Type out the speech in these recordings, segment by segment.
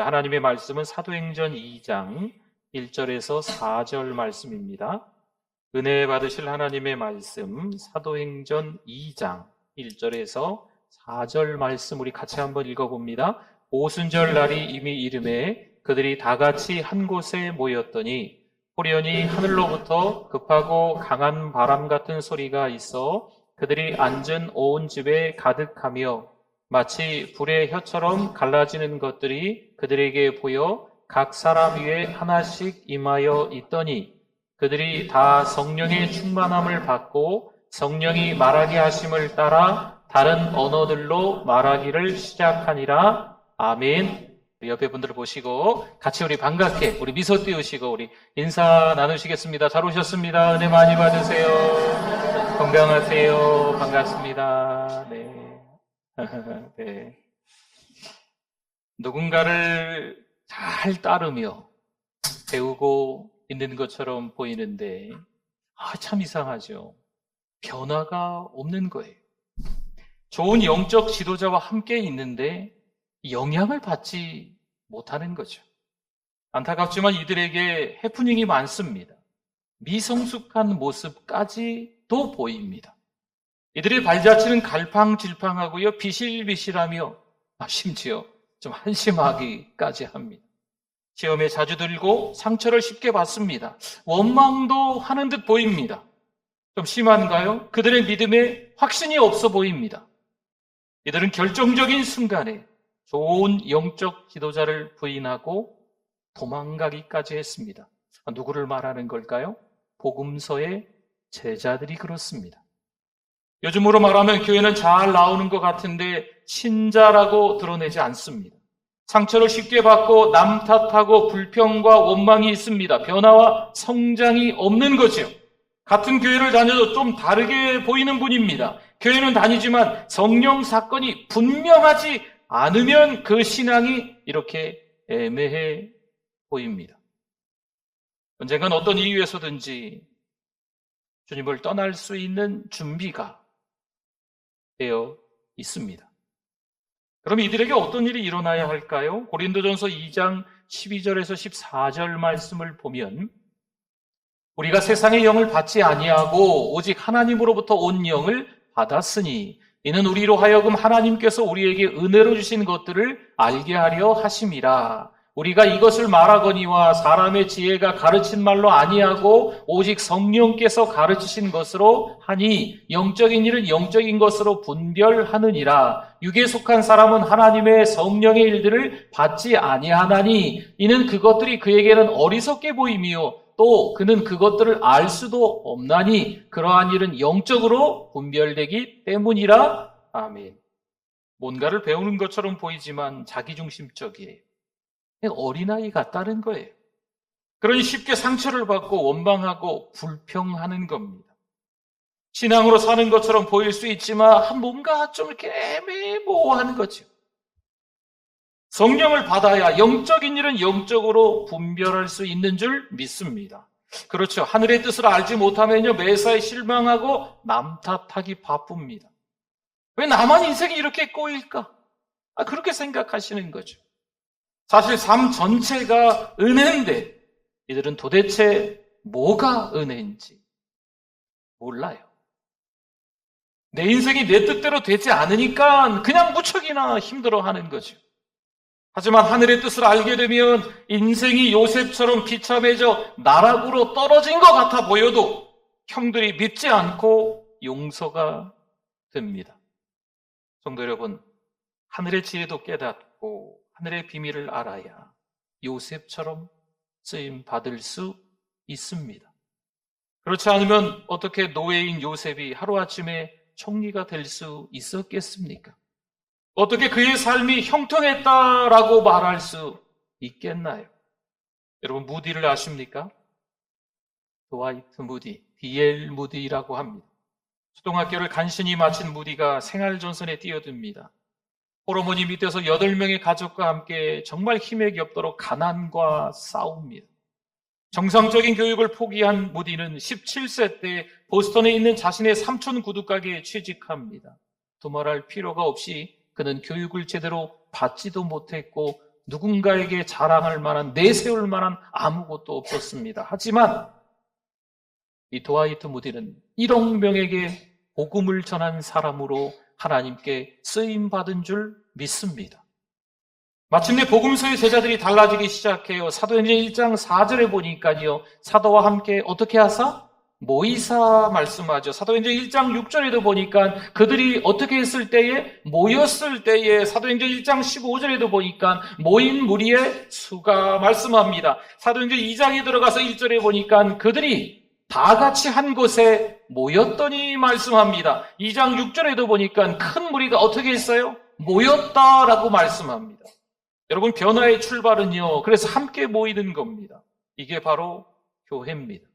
하나님의 말씀은 사도행전 2장 1절에서 4절 말씀입니다. 은혜 받으실 하나님의 말씀 사도행전 2장 1절에서 4절 말씀 우리 같이 한번 읽어봅니다. 오순절 날이 이미 이름에 그들이 다 같이 한 곳에 모였더니 호련히 하늘로부터 급하고 강한 바람 같은 소리가 있어 그들이 앉은 온 집에 가득하며 마치 불의 혀처럼 갈라지는 것들이 그들에게 보여 각 사람 위에 하나씩 임하여 있더니 그들이 다 성령의 충만함을 받고 성령이 말하게 하심을 따라 다른 언어들로 말하기를 시작하니라. 아멘. 우리 옆에 분들을 보시고 같이 우리 반갑게 우리 미소 띄우시고 우리 인사 나누시겠습니다. 잘 오셨습니다. 은혜 많이 받으세요. 건강하세요. 반갑습니다. 네. 네. 누군가를 잘 따르며 배우고 있는 것처럼 보이는데 참 이상하죠. 변화가 없는 거예요. 좋은 영적 지도자와 함께 있는데 영향을 받지 못하는 거죠. 안타깝지만 이들에게 해프닝이 많습니다. 미성숙한 모습까지도 보입니다. 이들의 발자취는 갈팡질팡하고요, 비실비실하며 심지어 좀 한심하기까지 합니다. 시험에 자주 들고 상처를 쉽게 받습니다. 원망도 하는 듯 보입니다. 좀 심한가요? 그들의 믿음에 확신이 없어 보입니다. 이들은 결정적인 순간에 좋은 영적 지도자를 부인하고 도망가기까지 했습니다. 누구를 말하는 걸까요? 복음서의 제자들이 그렇습니다. 요즘으로 말하면 교회는 잘 나오는 것 같은데 신자라고 드러내지 않습니다. 상처를 쉽게 받고 남 탓하고 불평과 원망이 있습니다. 변화와 성장이 없는 거죠. 같은 교회를 다녀도 좀 다르게 보이는 분입니다. 교회는 다니지만 성령 사건이 분명하지 않으면 그 신앙이 이렇게 애매해 보입니다. 언젠간 어떤 이유에서든지 주님을 떠날 수 있는 준비가 되어 있습니다. 그럼 이들에게 어떤 일이 일어나야 할까요? 고린도전서 2장 12절에서 14절 말씀을 보면 우리가 세상의 영을 받지 아니하고 오직 하나님으로부터 온 영을 받았으니 이는 우리로 하여금 하나님께서 우리에게 은혜로 주신 것들을 알게 하려 하심이라. 우리가 이것을 말하거니와 사람의 지혜가 가르친 말로 아니하고 오직 성령께서 가르치신 것으로 하니 영적인 일은 영적인 것으로 분별하느니라. 육에 속한 사람은 하나님의 성령의 일들을 받지 아니하나니 이는 그것들이 그에게는 어리석게 보이며 또 그는 그것들을 알 수도 없나니 그러한 일은 영적으로 분별되기 때문이라. 아멘. 뭔가를 배우는 것처럼 보이지만 자기중심적이에요. 어린아이 같다는 거예요. 그러니 쉽게 상처를 받고 원망하고 불평하는 겁니다. 신앙으로 사는 것처럼 보일 수 있지만 뭔가 좀 이렇게 애매모호한 거죠. 성령을 받아야 영적인 일은 영적으로 분별할 수 있는 줄 믿습니다. 그렇죠. 하늘의 뜻을 알지 못하면요 매사에 실망하고 남 탓하기 바쁩니다. 왜 나만 인생이 이렇게 꼬일까? 그렇게 생각하시는 거죠. 사실 삶 전체가 은혜인데 이들은 도대체 뭐가 은혜인지 몰라요. 내 인생이 내 뜻대로 되지 않으니까 그냥 무척이나 힘들어하는 거죠. 하지만 하늘의 뜻을 알게 되면 인생이 요셉처럼 비참해져 나락으로 떨어진 것 같아 보여도 형들이 믿지 않고 용서가 됩니다. 성도 여러분, 하늘의 지혜도 깨닫고 하늘의 비밀을 알아야 요셉처럼 쓰임 받을 수 있습니다. 그렇지 않으면 어떻게 노예인 요셉이 하루아침에 총리가 될 수 있었겠습니까? 어떻게 그의 삶이 형통했다라고 말할 수 있겠나요? 여러분 무디를 아십니까? 드와이트 무디, D.L. 무디라고 합니다. 초등학교를 간신히 마친 무디가 생활전선에 뛰어듭니다. 호르몬이 밑에서 8명의 가족과 함께 정말 힘에 겹도록 가난과 싸웁니다. 정상적인 교육을 포기한 무디는 17세 때 보스턴에 있는 자신의 삼촌 구두가게에 취직합니다. 두말할 필요가 없이 그는 교육을 제대로 받지도 못했고 누군가에게 자랑할 만한, 내세울 만한 아무것도 없었습니다. 하지만 이 드와이트 무디는 1억 명에게 복음을 전한 사람으로 하나님께 쓰임받은 줄 믿습니다. 마침내 복음서의 제자들이 달라지기 시작해요. 사도행전 1장 4절에 보니까요, 사도와 함께 어떻게 하사? 모이사 말씀하죠. 사도행전 1장 6절에도 보니까 그들이 어떻게 했을 때에, 모였을 때에, 사도행전 1장 15절에도 보니까 모인 무리의 수가 말씀합니다. 사도행전 2장에 들어가서 1절에 보니까 그들이 다 같이 한 곳에 모였더니 말씀합니다. 2장 6절에도 보니까 큰 무리가 어떻게 했어요? 모였다라고 말씀합니다. 여러분, 변화의 출발은요, 그래서 함께 모이는 겁니다. 이게 바로 교회입니다.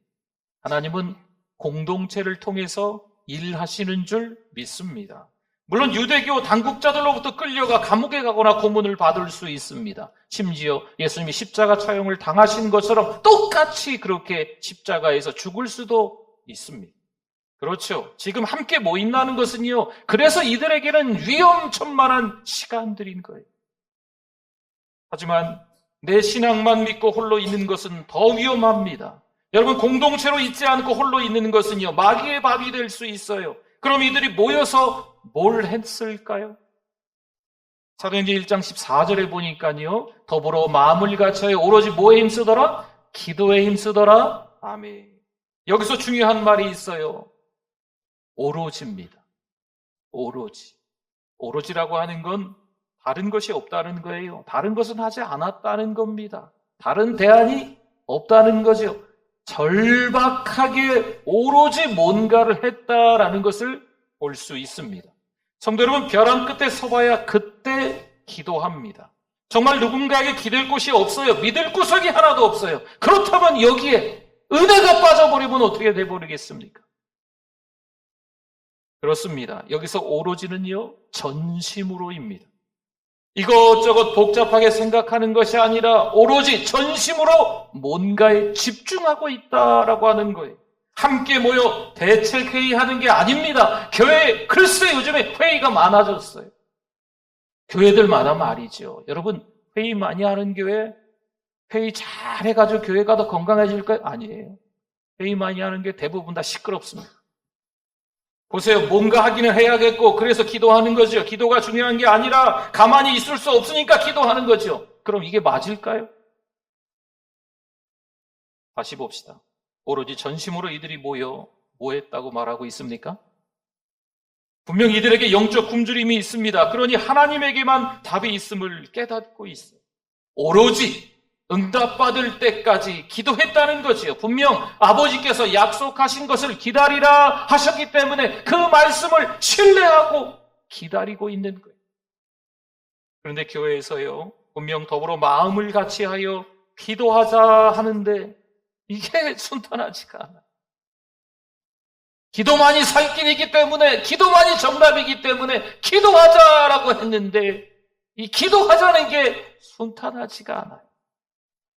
하나님은 공동체를 통해서 일하시는 줄 믿습니다. 물론 유대교 당국자들로부터 끌려가 감옥에 가거나 고문을 받을 수 있습니다. 심지어 예수님이 십자가 처형을 당하신 것처럼 똑같이 그렇게 십자가에서 죽을 수도 있습니다. 그렇죠. 지금 함께 모인다는 것은요, 그래서 이들에게는 위험천만한 시간들인 거예요. 하지만 내 신앙만 믿고 홀로 있는 것은 더 위험합니다. 여러분, 공동체로 있지 않고 홀로 있는 것은요, 마귀의 밥이 될 수 있어요. 그럼 이들이 모여서 뭘 했을까요? 사도행전 1장 14절에 보니까요, 더불어 마음을 같이하여 오로지 뭐에 힘쓰더라? 기도에 힘쓰더라. 아멘. 여기서 중요한 말이 있어요. 오로지입니다. 오로지. 오로지라고 하는 건 다른 것이 없다는 거예요. 다른 것은 하지 않았다는 겁니다. 다른 대안이 없다는 거죠. 절박하게 오로지 뭔가를 했다라는 것을 볼 수 있습니다. 성도 여러분, 벼랑 끝에 서봐야 그때 기도합니다. 정말 누군가에게 기댈 곳이 없어요. 믿을 구석이 하나도 없어요. 그렇다면 여기에 은혜가 빠져버리면 어떻게 돼버리겠습니까? 그렇습니다. 여기서 오로지는요, 전심으로입니다. 이것저것 복잡하게 생각하는 것이 아니라 오로지 전심으로 뭔가에 집중하고 있다라고 하는 거예요. 함께 모여 대책회의하는 게 아닙니다. 교회, 글쎄 요즘에 회의가 많아졌어요. 교회들마다 말이죠. 여러분, 회의 많이 하는 교회, 회의 잘 해가지고 교회가 더 건강해질까요? 아니에요. 회의 많이 하는 게 대부분 다 시끄럽습니다. 보세요. 뭔가 하기는 해야겠고 그래서 기도하는 거죠. 기도가 중요한 게 아니라 가만히 있을 수 없으니까 기도하는 거죠. 그럼 이게 맞을까요? 다시 봅시다. 오로지 전심으로 이들이 모여 뭐 했다고 말하고 있습니까? 분명 이들에게 영적 굶주림이 있습니다. 그러니 하나님에게만 답이 있음을 깨닫고 있어요. 오로지 응답받을 때까지 기도했다는 거지요. 분명 아버지께서 약속하신 것을 기다리라 하셨기 때문에 그 말씀을 신뢰하고 기다리고 있는 거예요. 그런데 교회에서요, 분명 더불어 마음을 같이하여 기도하자 하는데 이게 순탄하지가 않아요. 기도만이 살 길이기 때문에, 기도만이 정답이기 때문에 기도하자라고 했는데 이 기도하자는 게 순탄하지가 않아요.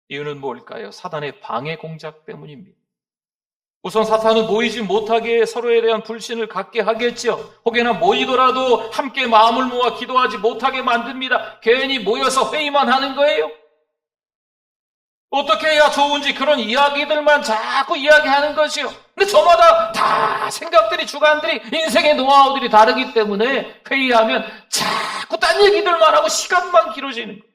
이유는 뭘까요? 사단의 방해 공작 때문입니다. 우선 사탄은 모이지 못하게 서로에 대한 불신을 갖게 하겠죠. 혹여나 모이더라도 함께 마음을 모아 기도하지 못하게 만듭니다. 괜히 모여서 회의만 하는 거예요. 어떻게 해야 좋은지 그런 이야기들만 자꾸 이야기하는 것이요. 근데 저마다 다 생각들이, 주관들이, 인생의 노하우들이 다르기 때문에 회의하면 자꾸 딴 얘기들만 하고 시간만 길어지는 거예요.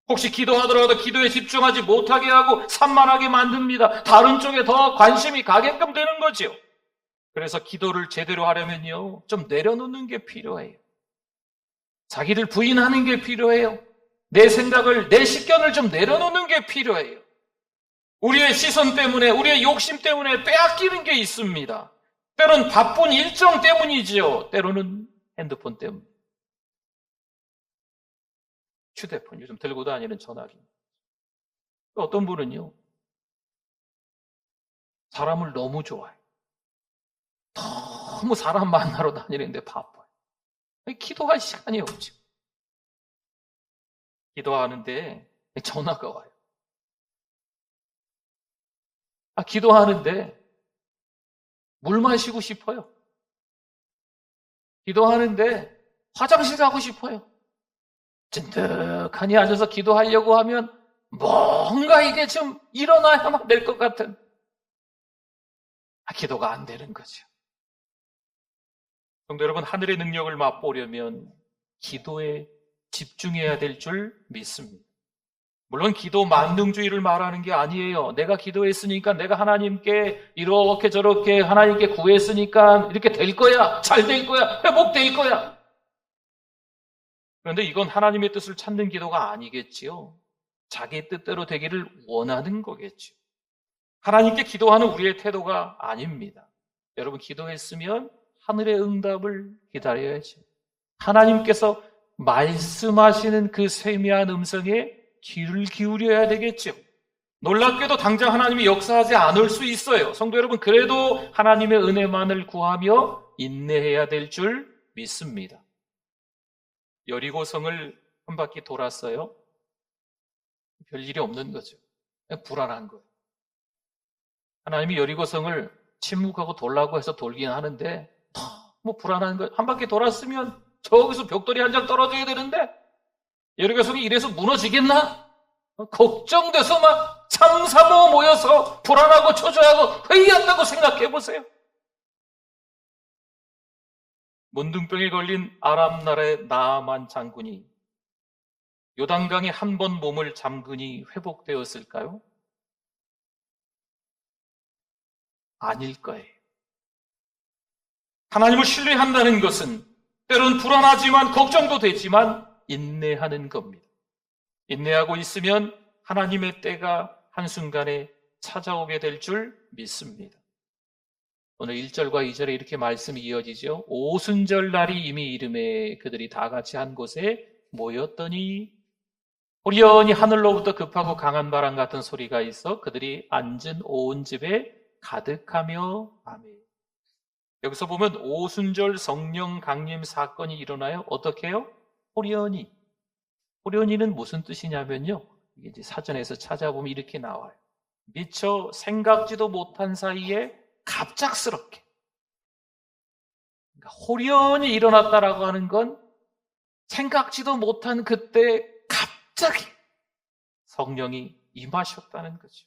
혹시 기도하더라도 기도에 집중하지 못하게 하고 산만하게 만듭니다. 다른 쪽에 더 관심이 가게끔 되는 거죠. 그래서 기도를 제대로 하려면요, 좀 내려놓는 게 필요해요. 자기를 부인하는 게 필요해요. 내 생각을, 내 식견을 좀 내려놓는 게 필요해요. 우리의 시선 때문에, 우리의 욕심 때문에 빼앗기는 게 있습니다. 때로는 바쁜 일정 때문이지요. 때로는 핸드폰 때문. 휴대폰, 요즘 들고 다니는 전화기. 어떤 분은요, 사람을 너무 좋아해요. 너무 사람 만나러 다니는데 바빠요. 기도할 시간이 없죠. 기도하는데 전화가 와요. 기도하는데 물 마시고 싶어요. 기도하는데 화장실 가고 싶어요. 찐득하니 앉아서 기도하려고 하면 뭔가 이게 좀 일어나야만 될 것 같은 기도가 안 되는 거죠. 성도 여러분, 하늘의 능력을 맛보려면 기도에 집중해야 될 줄 믿습니다. 물론 기도 만능주의를 말하는 게 아니에요. 내가 기도했으니까 내가 하나님께 이렇게 저렇게 하나님께 구했으니까 이렇게 될 거야, 잘 될 거야, 회복될 거야. 그런데 이건 하나님의 뜻을 찾는 기도가 아니겠지요. 자기 뜻대로 되기를 원하는 거겠죠. 하나님께 기도하는 우리의 태도가 아닙니다. 여러분, 기도했으면 하늘의 응답을 기다려야죠. 하나님께서 말씀하시는 그 세미한 음성에 귀를 기울여야 되겠죠. 놀랍게도 당장 하나님이 역사하지 않을 수 있어요. 성도 여러분, 그래도 하나님의 은혜만을 구하며 인내해야 될 줄 믿습니다. 여리고성을 한 바퀴 돌았어요. 별일이 없는 거죠. 그냥 불안한 거예요. 하나님이 여리고성을 침묵하고 돌라고 해서 돌긴 하는데 뭐 불안한 거예요. 한 바퀴 돌았으면 저기서 벽돌이 한 장 떨어져야 되는데 여리고성이 이래서 무너지겠나? 걱정돼서 막 참사모 모여서 불안하고 초조하고 회의한다고 생각해 보세요. 문둥병에 걸린 아람 나라의 나아만 장군이 요단강에 한 번 몸을 잠그니 회복되었을까요? 아닐 거예요. 하나님을 신뢰한다는 것은 때론 불안하지만 걱정도 되지만 인내하는 겁니다. 인내하고 있으면 하나님의 때가 한순간에 찾아오게 될 줄 믿습니다. 오늘 1절과 2절에 이렇게 말씀이 이어지죠. 오순절 날이 이미 이름에 그들이 다 같이 한 곳에 모였더니 호련히 하늘로부터 급하고 강한 바람 같은 소리가 있어 그들이 앉은 온 집에 가득하며 아멘. 여기서 보면 오순절 성령 강림 사건이 일어나요. 어떻게 해요? 호련히. 호련히는 무슨 뜻이냐면요. 이게 이제 사전에서 찾아보면 이렇게 나와요. 미처 생각지도 못한 사이에 갑작스럽게. 그러니까 호련히 일어났다라고 하는 건 생각지도 못한 그때 갑자기 성령이 임하셨다는 거죠.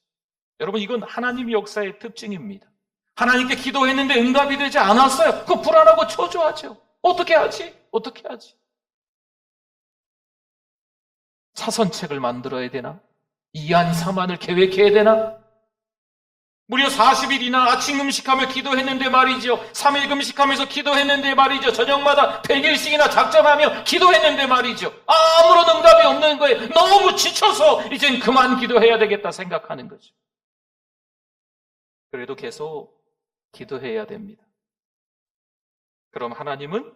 여러분, 이건 하나님 역사의 특징입니다. 하나님께 기도했는데 응답이 되지 않았어요. 그거 불안하고 초조하죠. 어떻게 하지? 어떻게 하지? 차선책을 만들어야 되나? 이안삼안을 계획해야 되나? 무려 40일이나 아침 금식하며 기도했는데 말이죠. 3일 금식하면서 기도했는데 말이죠. 저녁마다 100일씩이나 작정하며 기도했는데 말이죠. 아무런 응답이 없는 거예요. 너무 지쳐서 이젠 그만 기도해야 되겠다 생각하는 거죠. 그래도 계속 기도해야 됩니다. 그럼 하나님은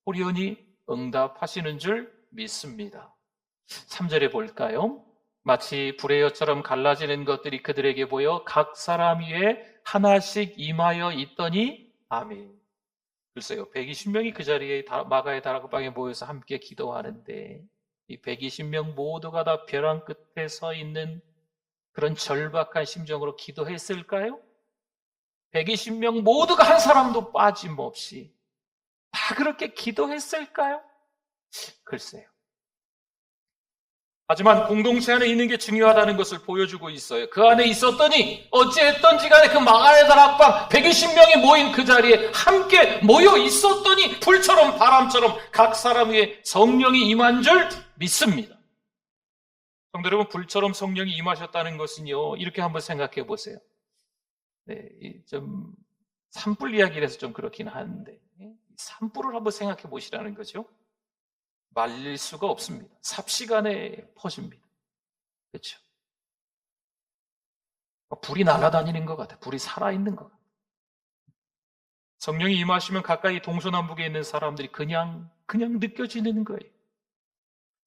호련히 응답하시는 줄 믿습니다. 3절에 볼까요? 마치 불의 엿처럼 갈라지는 것들이 그들에게 보여 각 사람 위에 하나씩 임하여 있더니 아멘. 글쎄요, 120명이 그 자리에 마가의 다락방에 모여서 함께 기도하는데 이 120명 모두가 다 벼랑 끝에 서 있는 그런 절박한 심정으로 기도했을까요? 120명 모두가 한 사람도 빠짐없이 다 그렇게 기도했을까요? 글쎄요. 하지만 공동체 안에 있는 게 중요하다는 것을 보여주고 있어요. 그 안에 있었더니 어찌했던지 간에 그 마가의 다락방 120명이 모인 그 자리에 함께 모여 있었더니 불처럼 바람처럼 각 사람 위에 성령이 임한 줄 믿습니다. 성도 여러분, 불처럼 성령이 임하셨다는 것은요, 이렇게 한번 생각해 보세요. 네, 좀 산불 이야기를 해서 좀 그렇긴 한데 산불을 한번 생각해 보시라는 거죠. 말릴 수가 없습니다. 삽시간에 퍼집니다. 그렇죠? 불이 날아다니는 것 같아요. 불이 살아있는 것 같아요. 성령이 임하시면 가까이 동서남북에 있는 사람들이 그냥 느껴지는 거예요.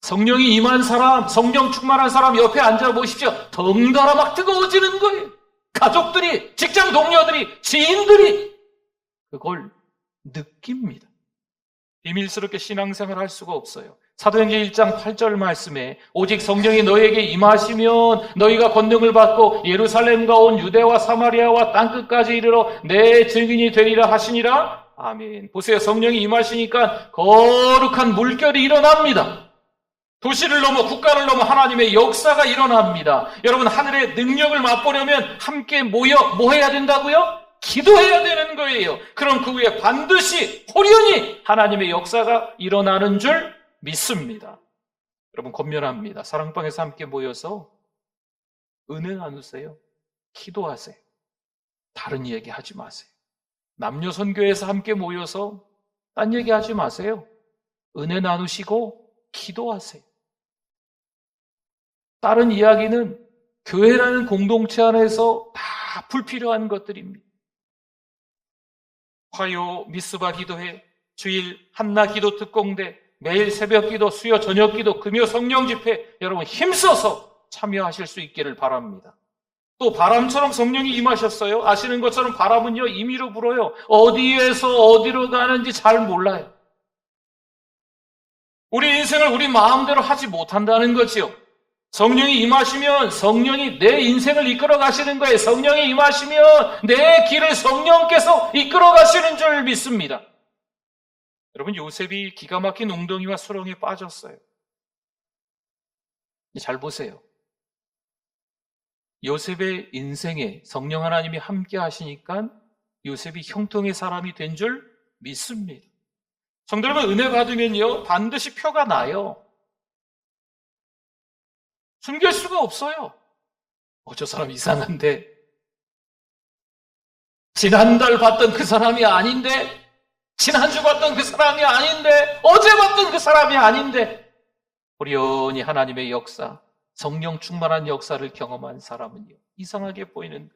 성령이 임한 사람, 성령 충만한 사람 옆에 앉아보십시오. 덩달아 막 뜨거워지는 거예요. 가족들이, 직장 동료들이, 지인들이 그걸 느낍니다. 비밀스럽게 신앙생활을 할 수가 없어요. 사도행전 1장 8절 말씀에 오직 성령이 너에게 임하시면 너희가 권능을 받고 예루살렘과 온 유대와 사마리아와 땅끝까지 이르러 내 증인이 되리라 하시니라. 아멘. 보세요. 성령이 임하시니까 거룩한 물결이 일어납니다. 도시를 넘어 국가를 넘어 하나님의 역사가 일어납니다. 여러분, 하늘의 능력을 맛보려면 함께 모여 뭐 해야 된다고요? 기도해야 되는 거예요. 그럼 그 후에 반드시 호련히 하나님의 역사가 일어나는 줄 믿습니다. 여러분, 권면합니다. 사랑방에서 함께 모여서 은혜 나누세요. 기도하세요. 다른 얘기 하지 마세요. 남녀 선교에서 함께 모여서 딴 얘기 하지 마세요. 은혜 나누시고 기도하세요. 다른 이야기는 교회라는 공동체 안에서 다 불필요한 것들입니다. 화요, 미스바 기도회, 주일 한나 기도 특공대, 매일 새벽 기도, 수요 저녁 기도, 금요 성령 집회, 여러분 힘써서 참여하실 수 있기를 바랍니다. 또 바람처럼 성령이 임하셨어요. 아시는 것처럼 바람은요, 임의로 불어요. 어디에서 어디로 가는지 잘 몰라요. 우리 인생을 우리 마음대로 하지 못한다는 거지요. 성령이 임하시면 성령이 내 인생을 이끌어 가시는 거예요. 성령이 임하시면 내 길을 성령께서 이끌어 가시는 줄 믿습니다. 여러분, 요셉이 기가 막힌 웅덩이와 수렁에 빠졌어요. 잘 보세요. 요셉의 인생에 성령 하나님이 함께 하시니까 요셉이 형통의 사람이 된 줄 믿습니다. 성도 여러분, 은혜 받으면요 반드시 표가 나요. 숨길 수가 없어요. 저 사람 이상한데, 지난달 봤던 그 사람이 아닌데, 지난주 봤던 그 사람이 아닌데, 어제 봤던 그 사람이 아닌데, 호련히 하나님의 역사, 성령 충만한 역사를 경험한 사람은요 이상하게 보이는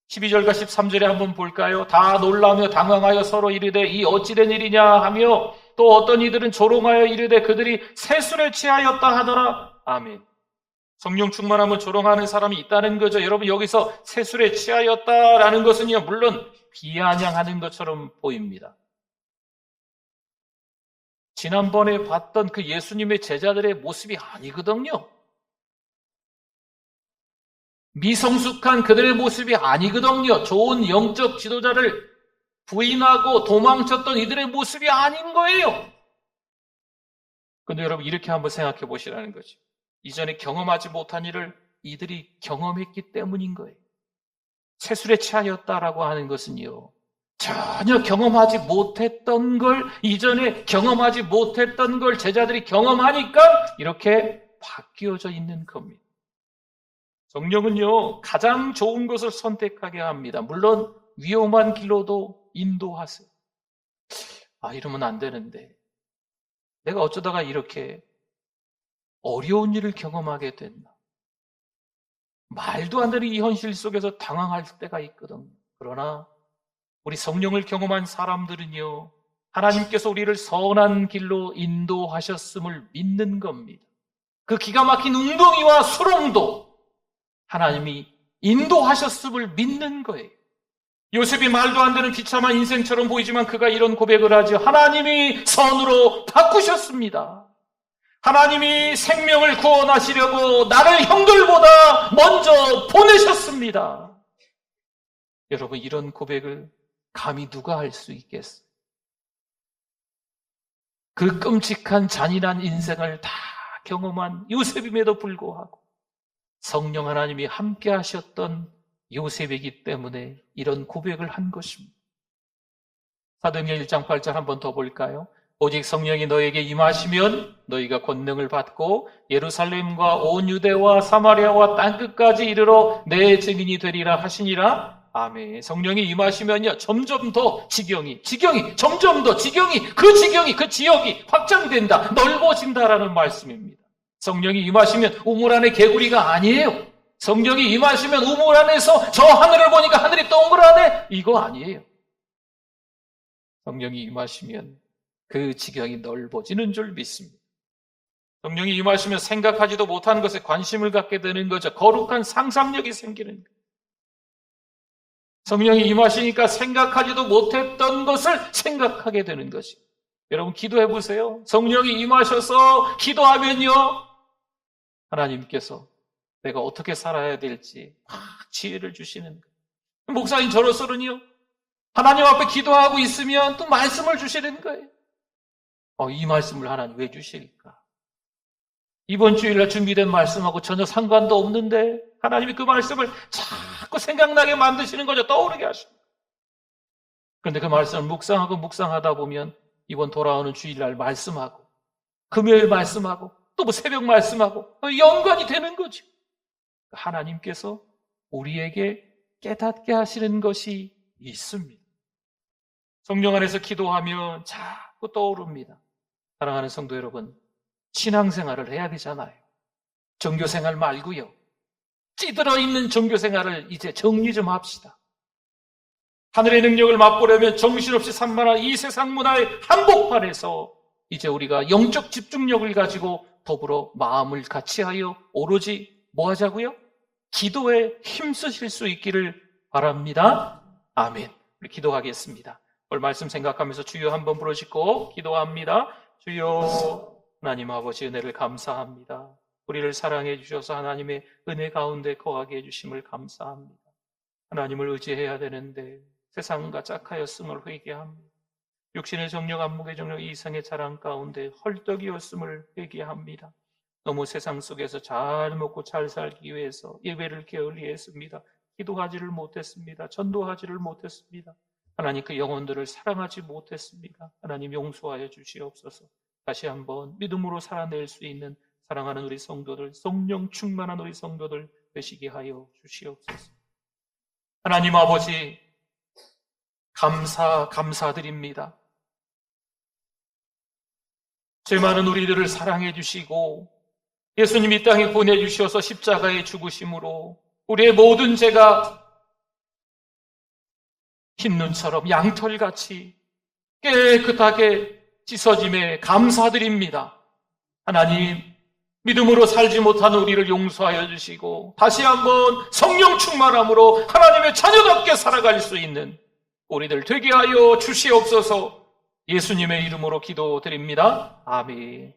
12절과 13절에 한번 볼까요? 다 놀라며 당황하여 서로 이르되 이 어찌된 일이냐 하며, 또 어떤 이들은 조롱하여 이르되 그들이 세술에 취하였다 하더라. 아멘. 성령 충만하면 조롱하는 사람이 있다는 거죠. 여러분, 여기서 세술에 취하였다라는 것은요 물론 비아냥하는 것처럼 보입니다. 지난번에 봤던 그 예수님의 제자들의 모습이 아니거든요. 미성숙한 그들의 모습이 아니거든요. 좋은 영적 지도자를 부인하고 도망쳤던 이들의 모습이 아닌 거예요. 그런데 여러분, 이렇게 한번 생각해 보시라는 거죠. 이전에 경험하지 못한 일을 이들이 경험했기 때문인 거예요. 세술에 취하였다라고 하는 것은요 전혀 경험하지 못했던 걸, 이전에 경험하지 못했던 걸 제자들이 경험하니까 이렇게 바뀌어져 있는 겁니다. 성령은요 가장 좋은 것을 선택하게 합니다. 물론 위험한 길로도 인도하세요. 이러면 안 되는데, 내가 어쩌다가 이렇게 어려운 일을 경험하게 됐나, 말도 안 되는 이 현실 속에서 당황할 때가 있거든요. 그러나 우리 성령을 경험한 사람들은요 하나님께서 우리를 선한 길로 인도하셨음을 믿는 겁니다. 그 기가 막힌 웅덩이와 수렁도 하나님이 인도하셨음을 믿는 거예요. 요셉이 말도 안 되는 비참한 인생처럼 보이지만 그가 이런 고백을 하죠. 하나님이 선으로 바꾸셨습니다. 하나님이 생명을 구원하시려고 나를 형들보다 먼저 보내셨습니다. 여러분, 이런 고백을 감히 누가 할 수 있겠어요? 그 끔찍한 잔인한 인생을 다 경험한 요셉임에도 불구하고 성령 하나님이 함께 하셨던 요셉이기 때문에 이런 고백을 한 것입니다. 사도행전 1장 8절 한번 더 볼까요? 오직 성령이 너에게 임하시면 너희가 권능을 받고 예루살렘과 온 유대와 사마리아와 땅끝까지 이르러 내 증인이 되리라 하시니라. 아멘. 성령이 임하시면요 점점 더 지경이 점점 더 그 지역이 확장된다, 넓어진다라는 말씀입니다. 성령이 임하시면 우물 안에 개구리가 아니에요. 성령이 임하시면 우물 안에서 저 하늘을 보니까 하늘이 동그라네, 이거 아니에요. 성령이 임하시면 그 지경이 넓어지는 줄 믿습니다. 성령이 임하시면 생각하지도 못한 것에 관심을 갖게 되는 거죠. 거룩한 상상력이 생기는 거예요. 성령이 임하시니까 생각하지도 못했던 것을 생각하게 되는 것이에요. 여러분, 기도해 보세요. 성령이 임하셔서 기도하면요 하나님께서 내가 어떻게 살아야 될지 막 지혜를 주시는 거예요. 목사님, 저로서는요 하나님 앞에 기도하고 있으면 또 말씀을 주시는 거예요. 이 말씀을 하나님 왜 주실까? 이번 주일날 준비된 말씀하고 전혀 상관도 없는데 하나님이 그 말씀을 자꾸 생각나게 만드시는 거죠. 떠오르게 하십니다. 그런데 그 말씀을 묵상하고 묵상하다 보면 이번 돌아오는 주일날 말씀하고 금요일 말씀하고 또 뭐 새벽 말씀하고 연관이 되는 거죠. 하나님께서 우리에게 깨닫게 하시는 것이 있습니다. 성령 안에서 기도하면 자꾸 떠오릅니다. 사랑하는 성도 여러분, 신앙생활을 해야 되잖아요. 종교생활 말고요. 찌들어 있는 종교생활을 이제 정리 좀 합시다. 하늘의 능력을 맛보려면 정신없이 산만한 이 세상 문화의 한복판에서 이제 우리가 영적 집중력을 가지고 더불어 마음을 같이하여 오로지 뭐 하자고요? 기도에 힘쓰실 수 있기를 바랍니다. 아멘. 우리 기도하겠습니다. 오늘 말씀 생각하면서 주여 한번 부르시고 기도합니다. 주여, 하나님 아버지 은혜를 감사합니다. 우리를 사랑해 주셔서 하나님의 은혜 가운데 거하게 해주심을 감사합니다. 하나님을 의지해야 되는데 세상과 짝하였음을 회개합니다. 육신의 정력, 안목의 정력, 이상의 자랑 가운데 헐떡이었음을 회개합니다. 너무 세상 속에서 잘 먹고 잘 살기 위해서 예배를 게을리했습니다. 기도하지를 못했습니다. 전도하지를 못했습니다. 하나님 그 영혼들을 사랑하지 못했습니다. 하나님 용서하여 주시옵소서. 다시 한번 믿음으로 살아낼 수 있는 사랑하는 우리 성도들, 성령 충만한 우리 성도들 되시게 하여 주시옵소서. 하나님 아버지, 감사드립니다. 죄 많은 우리들을 사랑해 주시고 예수님 이 땅에 보내주셔서 십자가의 죽으심으로 우리의 모든 죄가 흰눈처럼 양털같이 깨끗하게 씻어짐에 감사드립니다. 하나님, 믿음으로 살지 못하는 우리를 용서하여 주시고 다시 한번 성령 충만함으로 하나님의 자녀답게 살아갈 수 있는 우리들 되게 하여 주시옵소서. 예수님의 이름으로 기도드립니다. 아멘.